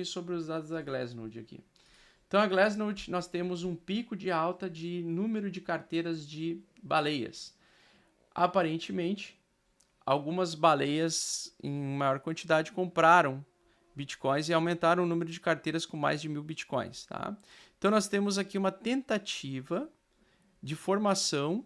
sobre os dados da Glassnode aqui. Então, a Glassnode, nós temos um pico de alta de número de carteiras de baleias. Aparentemente, algumas baleias em maior quantidade compraram bitcoins e aumentaram o número de carteiras com mais de 1.000 bitcoins. Tá? Então, nós temos aqui uma tentativa de formação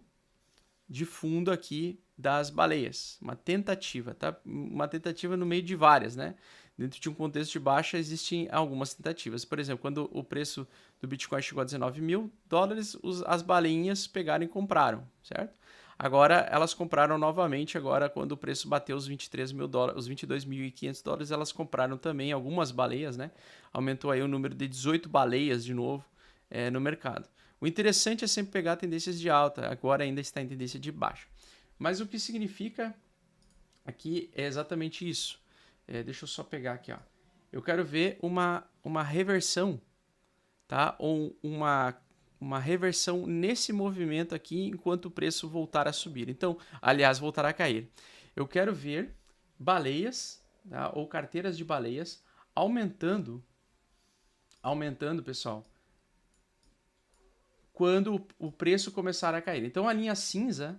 de fundo aqui das baleias. Uma tentativa, tá? Uma tentativa no meio de várias, né? Dentro de um contexto de baixa, existem algumas tentativas. Por exemplo, quando o preço do Bitcoin chegou a $19.000, as baleinhas pegaram e compraram, certo? Agora, elas compraram novamente, agora quando o preço bateu os $23.000, os $22.500, elas compraram também algumas baleias, né? Aumentou aí o número de 18 baleias de novo no mercado. O interessante é sempre pegar tendências de alta, agora ainda está em tendência de baixa. Mas o que significa aqui é exatamente isso. Deixa eu só pegar aqui, ó. Eu quero ver uma reversão, tá? Ou uma reversão nesse movimento aqui enquanto o preço voltar a subir. Então, aliás, voltar a cair. Eu quero ver baleias, tá? Ou carteiras de baleias aumentando, pessoal, quando o preço começar a cair. Então a linha cinza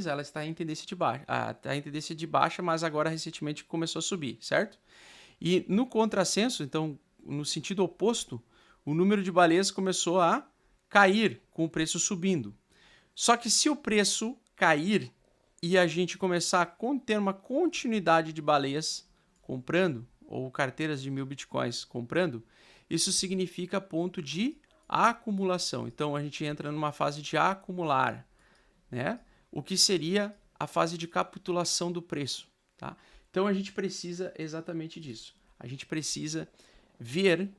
ela está em tendência de baixa, está em tendência de baixa, mas agora recentemente começou a subir, certo? E no contrassenso, então no sentido oposto, o número de baleias começou a cair com o preço subindo. Só que se o preço cair e a gente começar a ter uma continuidade de baleias comprando, ou carteiras de 1.000 bitcoins comprando, isso significa ponto de acumulação. Então a gente entra numa fase de acumular, né? O que seria a fase de capitulação do preço, tá? Então a gente precisa exatamente disso. A gente precisa ver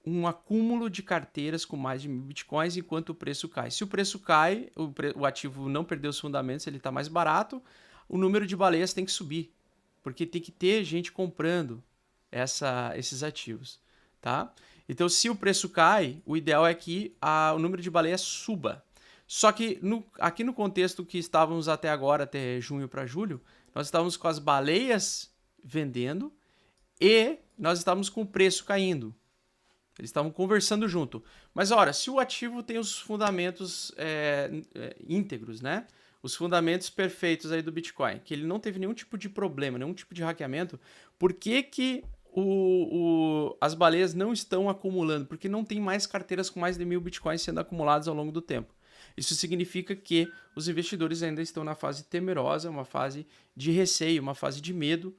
um acúmulo de carteiras com mais de 1.000 bitcoins enquanto o preço cai. Se o preço cai, o ativo não perdeu os fundamentos, ele está mais barato, o número de baleias tem que subir, porque tem que ter gente comprando esses ativos, tá? Então, se o preço cai, o ideal é que o número de baleias suba. Só que aqui no contexto que estávamos até agora, até junho para julho, nós estávamos com as baleias vendendo e nós estávamos com o preço caindo. Eles estavam conversando junto. Mas, ora, se o ativo tem os fundamentos íntegros, né? Os fundamentos perfeitos aí do Bitcoin, que ele não teve nenhum tipo de problema, nenhum tipo de hackeamento, por que as baleias não estão acumulando? Porque não tem mais carteiras com mais de 1.000 bitcoins sendo acumuladas ao longo do tempo. Isso significa que os investidores ainda estão na fase temerosa, uma fase de receio, uma fase de medo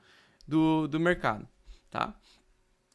do mercado, tá?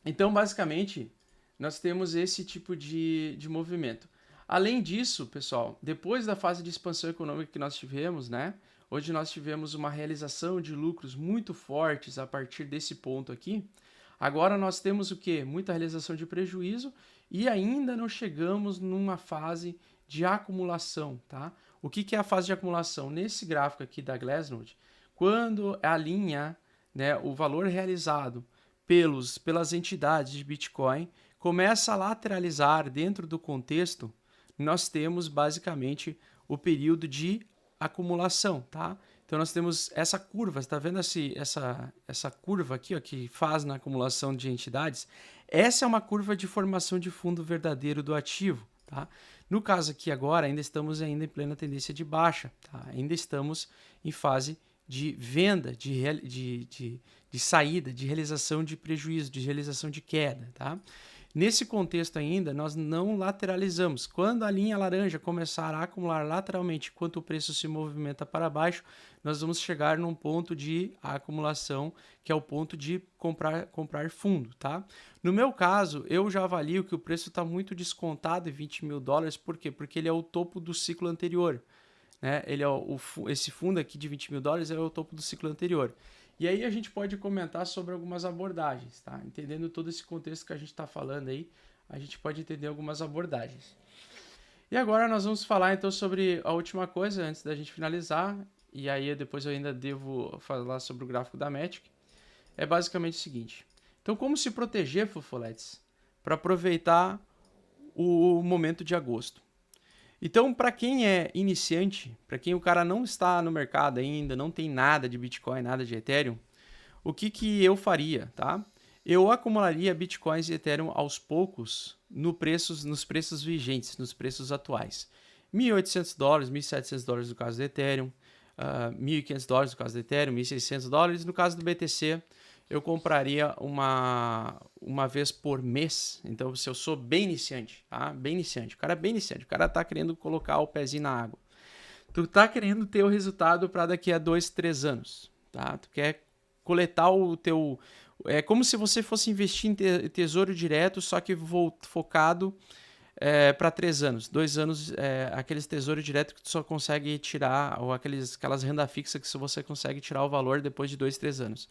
Então, basicamente, nós temos esse tipo de movimento. Além disso, pessoal, depois da fase de expansão econômica que nós tivemos, né? Hoje nós tivemos uma realização de lucros muito fortes a partir desse ponto aqui. Agora nós temos o quê? Muita realização de prejuízo e ainda não chegamos numa fase de acumulação, tá? O que é a fase de acumulação? Nesse gráfico aqui da Glassnode, quando a linha, né, o valor realizado pelas entidades de Bitcoin começa a lateralizar dentro do contexto, nós temos basicamente o período de acumulação, tá? Então nós temos essa curva, você está vendo essa curva aqui, ó, que faz na acumulação de entidades? Essa é uma curva de formação de fundo verdadeiro do ativo, tá? No caso aqui agora, ainda estamos em plena tendência de baixa, tá? Ainda estamos em fase de venda, de saída, de realização de prejuízo, de realização de queda, tá? Nesse contexto ainda, nós não lateralizamos. Quando a linha laranja começar a acumular lateralmente enquanto o preço se movimenta para baixo, nós vamos chegar num ponto de acumulação, que é o ponto de comprar fundo, tá? No meu caso, eu já avalio que o preço está muito descontado em $20.000. Por quê? Porque ele é o topo do ciclo anterior, né? Esse fundo aqui de $20.000 é o topo do ciclo anterior. E aí a gente pode comentar sobre algumas abordagens, tá? Entendendo todo esse contexto que a gente está falando aí, a gente pode entender algumas abordagens. E agora nós vamos falar então sobre a última coisa antes da gente finalizar, e aí depois eu ainda devo falar sobre o gráfico da Matic. É basicamente o seguinte. Então, como se proteger, Fofoletes, para aproveitar o momento de agosto? Então, para quem é iniciante, para quem o cara não está no mercado ainda, não tem nada de Bitcoin, nada de Ethereum, o que eu faria, tá? Eu acumularia Bitcoins e Ethereum aos poucos nos preços vigentes, nos preços atuais. $1.800, $1.700 no caso do Ethereum, $1.500 no caso do Ethereum, $1.600. No caso do BTC, eu compraria uma vez por mês. Então, se eu sou bem iniciante, tá? Bem iniciante. O cara é bem iniciante. O cara tá querendo colocar o pezinho na água. Tu tá querendo ter o resultado para daqui a 2, 3 anos, tá? Tu quer coletar o teu... É como se você fosse investir em tesouro direto, só que focado para 3 anos. 2 anos, aqueles tesouro direto que tu só consegue tirar, ou aquelas renda fixa que você consegue tirar o valor depois de 2, 3 anos.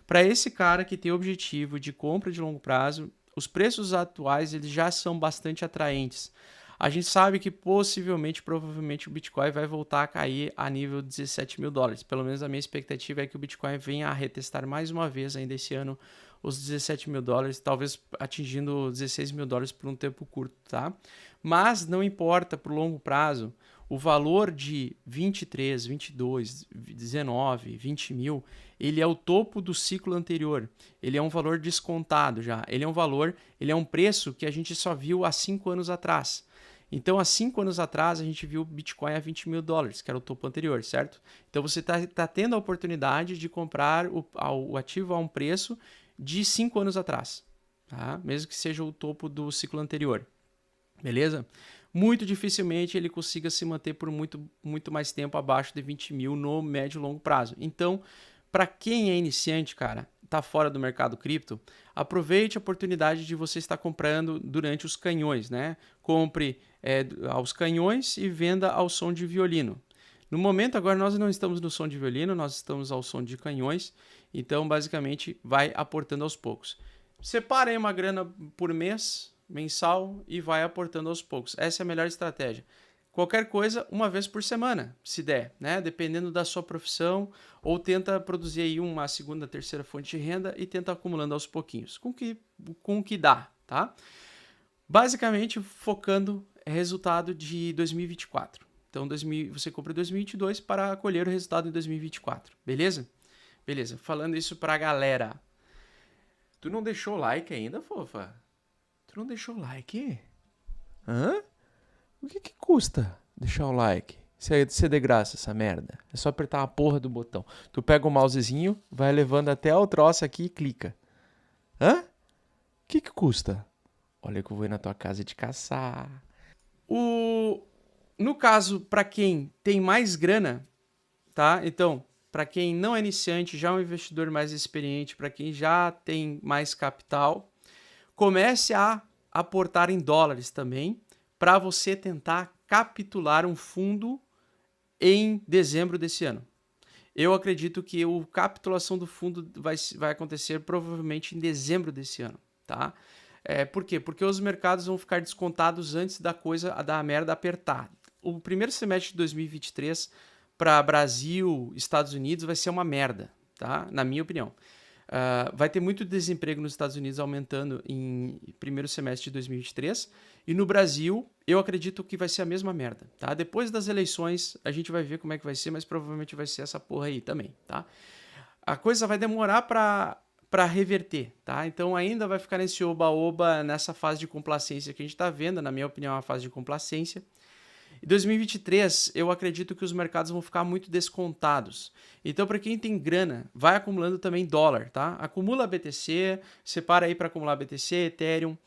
Para esse cara que tem o objetivo de compra de longo prazo, os preços atuais eles já são bastante atraentes. A gente sabe que provavelmente o Bitcoin vai voltar a cair a nível de $17.000. Pelo menos a minha expectativa é que o Bitcoin venha a retestar mais uma vez ainda esse ano os $17.000, talvez atingindo $16.000 por um tempo curto, tá? Mas não importa para o longo prazo, o valor de 23, 22, 19, 20 mil, ele é o topo do ciclo anterior. Ele é um valor descontado já. Ele é um preço que a gente só viu há 5 anos atrás. Então, há 5 anos atrás, a gente viu o Bitcoin a $20.000, que era o topo anterior, certo? Então, você está tendo a oportunidade de comprar o ativo a um preço de 5 anos atrás, tá? Mesmo que seja o topo do ciclo anterior, beleza? Muito dificilmente ele consiga se manter por muito mais tempo abaixo de 20 mil no médio e longo prazo. Então, para quem é iniciante, cara, está fora do mercado cripto, aproveite a oportunidade de você estar comprando durante os canhões, né? Compre aos canhões e venda ao som de violino. No momento agora nós não estamos no som de violino, nós estamos ao som de canhões, então basicamente vai aportando aos poucos. Separe aí uma grana por mês, mensal, e vai aportando aos poucos. Essa é a melhor estratégia. Qualquer coisa, uma vez por semana, se der, né? Dependendo da sua profissão, ou tenta produzir aí uma segunda, terceira fonte de renda e tenta acumulando aos pouquinhos, com o que dá, tá? Basicamente, focando resultado de 2024. Então, você compra 2022 para colher o resultado em 2024, beleza? Beleza, falando isso pra galera. Tu não deixou o like ainda, fofa? Tu não deixou o like? Hã? O que custa deixar o like? Se é de graça essa merda. É só apertar a porra do botão. Tu pega o mousezinho, vai levando até o troço aqui e clica. Hã? O que custa? Olha que eu vou ir na tua casa te caçar. No caso, para quem tem mais grana, tá? Então, para quem não é iniciante, já é um investidor mais experiente, para quem já tem mais capital, comece a aportar em dólares também, para você tentar capitular um fundo em dezembro desse ano. Eu acredito que a capitulação do fundo vai acontecer provavelmente em dezembro desse ano, tá? Por quê? Porque os mercados vão ficar descontados antes da merda apertar. O primeiro semestre de 2023 para Brasil, Estados Unidos vai ser uma merda, tá? Na minha opinião. Vai ter muito desemprego nos Estados Unidos aumentando em primeiro semestre de 2023 e no Brasil eu acredito que vai ser a mesma merda, tá? Depois das eleições a gente vai ver como é que vai ser, mas provavelmente vai ser essa porra aí também, tá? A coisa vai demorar para reverter, tá? Então ainda vai ficar nesse oba-oba, nessa fase de complacência que a gente está vendo, na minha opinião é uma fase de complacência. Em 2023, eu acredito que os mercados vão ficar muito descontados. Então, para quem tem grana, vai acumulando também dólar, tá? Acumula BTC, separa aí para acumular BTC, Ethereum.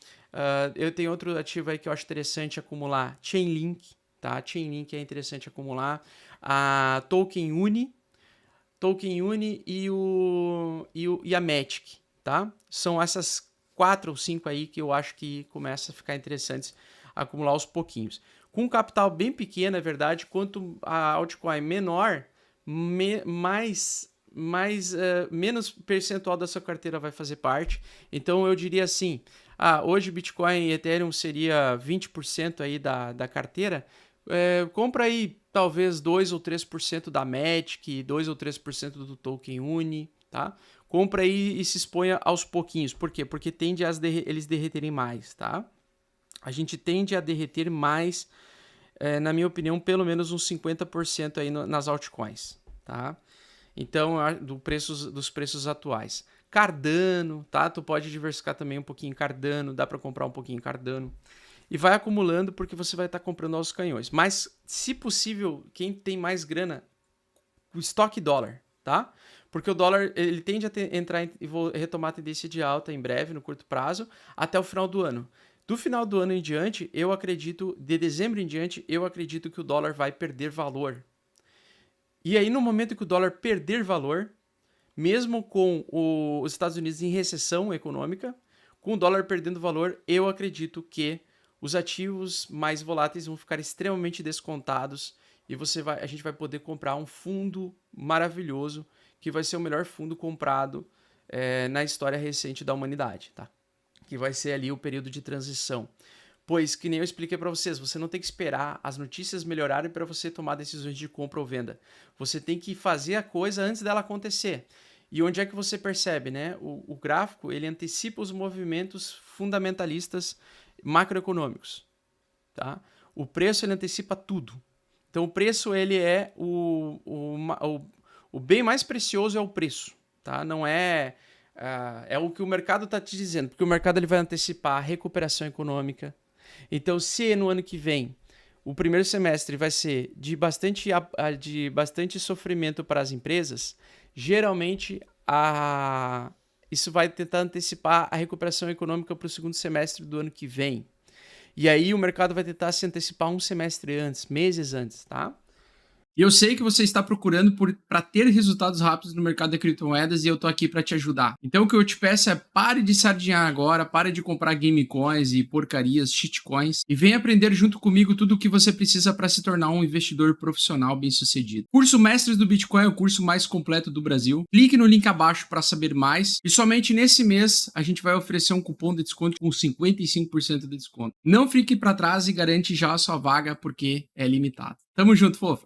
Eu tenho outro ativo aí que eu acho interessante acumular, Chainlink, tá? Chainlink é interessante acumular. A Token Uni e a Matic, tá? São essas 4 ou 5 aí que eu acho que começa a ficar interessantes acumular aos pouquinhos. Com um capital bem pequeno, é verdade, quanto a altcoin menor, menos percentual da sua carteira vai fazer parte. Então eu diria assim, hoje Bitcoin e Ethereum seria 20% aí da carteira, compra aí talvez 2 ou 3% da Matic, 2 ou 3% do Token Uni, tá? Compra aí e se exponha aos pouquinhos. Por quê? Porque tende a eles derreterem mais, tá? A gente tende a derreter mais, na minha opinião, pelo menos uns 50% aí nas altcoins, tá? Então, dos preços atuais. Cardano, tá? Tu pode diversificar também um pouquinho em Cardano, dá para comprar um pouquinho em Cardano. E vai acumulando porque você vai estar comprando aos canhões. Mas, se possível, quem tem mais grana, o estoque dólar, tá? Porque o dólar ele tende a entrar e retomar a tendência de alta em breve, no curto prazo, até o final do ano. Do final do ano em diante, eu acredito, de dezembro em diante, eu acredito que o dólar vai perder valor. E aí, no momento que o dólar perder valor, mesmo com os Estados Unidos em recessão econômica, com o dólar perdendo valor, eu acredito que os ativos mais voláteis vão ficar extremamente descontados e a gente vai poder comprar um fundo maravilhoso que vai ser o melhor fundo comprado na história recente da humanidade, tá? Que vai ser ali o período de transição. Pois, que nem eu expliquei para vocês, você não tem que esperar as notícias melhorarem para você tomar decisões de compra ou venda. Você tem que fazer a coisa antes dela acontecer. E onde é que você percebe, né? O gráfico, ele antecipa os movimentos fundamentalistas macroeconômicos, tá? O preço, ele antecipa tudo. Então, o preço, ele é o bem mais precioso é o preço, tá? Não é... é o que o mercado está te dizendo, porque o mercado ele vai antecipar a recuperação econômica. Então, se no ano que vem o primeiro semestre vai ser de bastante sofrimento para as empresas, geralmente isso vai tentar antecipar a recuperação econômica para o segundo semestre do ano que vem. E aí o mercado vai tentar se antecipar um semestre antes, meses antes, tá? E eu sei que você está procurando para ter resultados rápidos no mercado de criptomoedas e eu tô aqui para te ajudar. Então o que eu te peço é pare de sardinhar agora, pare de comprar game coins e porcarias, shitcoins e venha aprender junto comigo tudo o que você precisa para se tornar um investidor profissional bem-sucedido. Curso Mestres do Bitcoin é o curso mais completo do Brasil. Clique no link abaixo para saber mais e somente nesse mês a gente vai oferecer um cupom de desconto com 55% de desconto. Não fique para trás e garante já a sua vaga porque é limitado. Tamo junto, fofo!